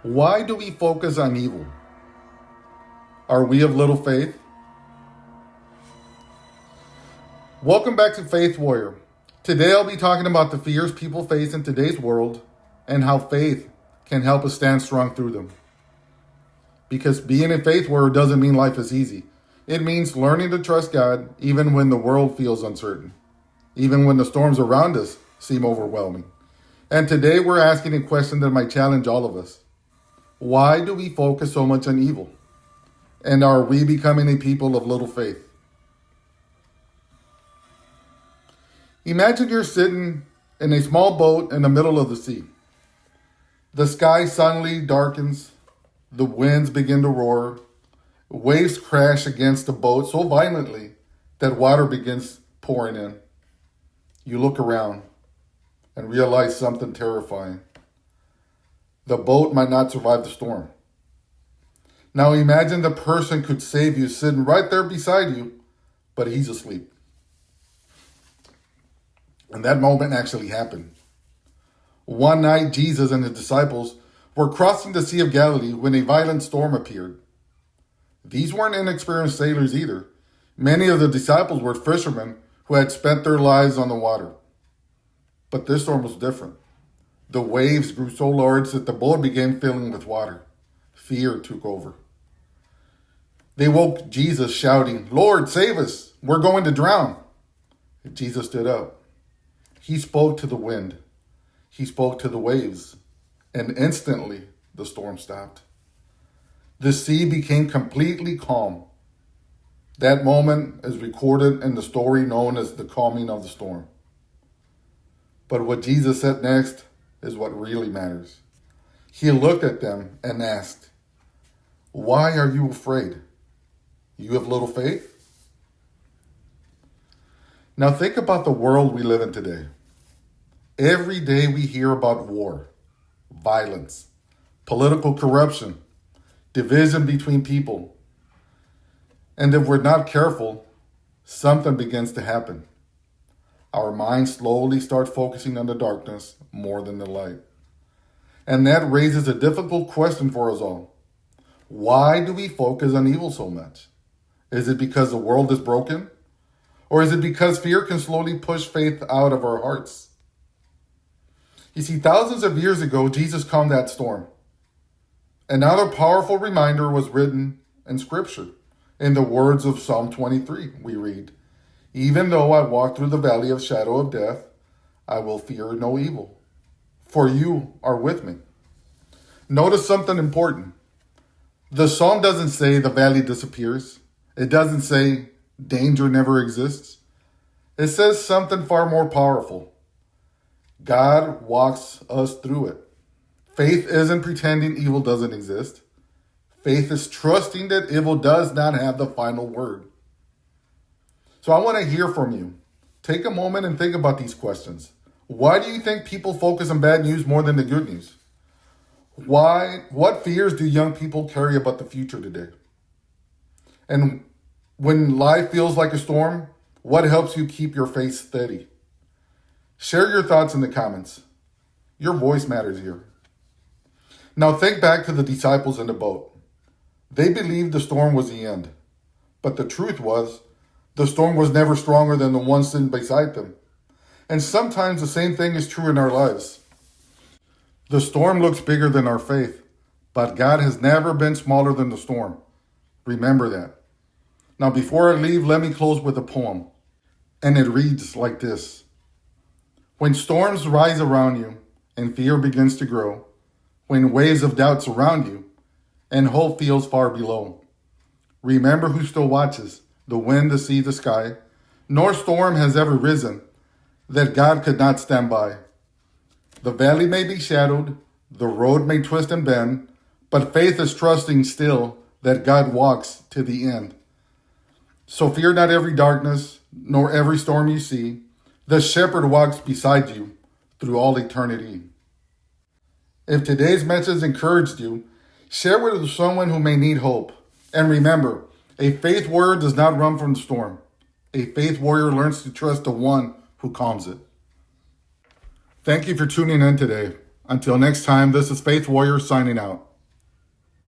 Why do we focus on evil? Are we of little faith? Welcome back to Faith Warrior. Today I'll be talking about the fears people face in today's world and how faith can help us stand strong through them. Because being a faith warrior doesn't mean life is easy. It means learning to trust God even when the world feels uncertain, even when the storms around us seem overwhelming. And today we're asking a question that might challenge all of us. Why do we focus so much on evil? And are we becoming a people of little faith? Imagine you're sitting in a small boat in the middle of the sea. The sky suddenly darkens, the winds begin to roar, waves crash against the boat so violently that water begins pouring in. You look around and realize something terrifying. The boat might not survive the storm. Now imagine the person could save you sitting right there beside you, but he's asleep. And that moment actually happened. One night, Jesus and his disciples were crossing the Sea of Galilee when a violent storm appeared. These weren't inexperienced sailors either. Many of the disciples were fishermen who had spent their lives on the water. But this storm was different. The waves grew so large that the boat began filling with water. Fear took over. They woke Jesus shouting, "Lord, save us! We're going to drown!" Jesus stood up. He spoke to the wind. He spoke to the waves. And instantly, the storm stopped. The sea became completely calm. That moment is recorded in the story known as the calming of the storm. But what Jesus said next is what really matters. He looked at them and asked, "Why are you afraid? You have little faith?" Now think about the world we live in today. Every day we hear about war, violence, political corruption, division between people. And if we're not careful, something begins to happen. Our minds slowly start focusing on the darkness more than the light. And that raises a difficult question for us all. Why do we focus on evil so much? Is it because the world is broken? Or is it because fear can slowly push faith out of our hearts? You see, thousands of years ago, Jesus calmed that storm. Another powerful reminder was written in Scripture. In the words of Psalm 23, we read, "Even though I walk through the valley of shadow of death, I will fear no evil, for you are with me." Notice something important. The psalm doesn't say the valley disappears. It doesn't say danger never exists. It says something far more powerful. God walks us through it. Faith isn't pretending evil doesn't exist. Faith is trusting that evil does not have the final word. So I want to hear from you. Take a moment and think about these questions. Why do you think people focus on bad news more than the good news? What fears do young people carry about the future today? And when life feels like a storm, what helps you keep your faith steady? Share your thoughts in the comments. Your voice matters here. Now think back to the disciples in the boat. They believed the storm was the end. But the truth was, the storm was never stronger than the one sitting beside them. And sometimes the same thing is true in our lives. The storm looks bigger than our faith, but God has never been smaller than the storm. Remember that. Now, before I leave, let me close with a poem. And it reads like this. When storms rise around you and fear begins to grow, when waves of doubt surround you and hope feels far below, remember who still watches, the wind, the sea, the sky. Nor storm has ever risen that God could not stand by. The valley may be shadowed, the road may twist and bend, but faith is trusting still that God walks to the end. So fear not every darkness, nor every storm you see. The shepherd walks beside you through all eternity. If today's message encouraged you, share it with someone who may need hope. And remember, a faith warrior does not run from the storm. A faith warrior learns to trust the one who calms it. Thank you for tuning in today. Until next time, this is Faith Warrior signing out.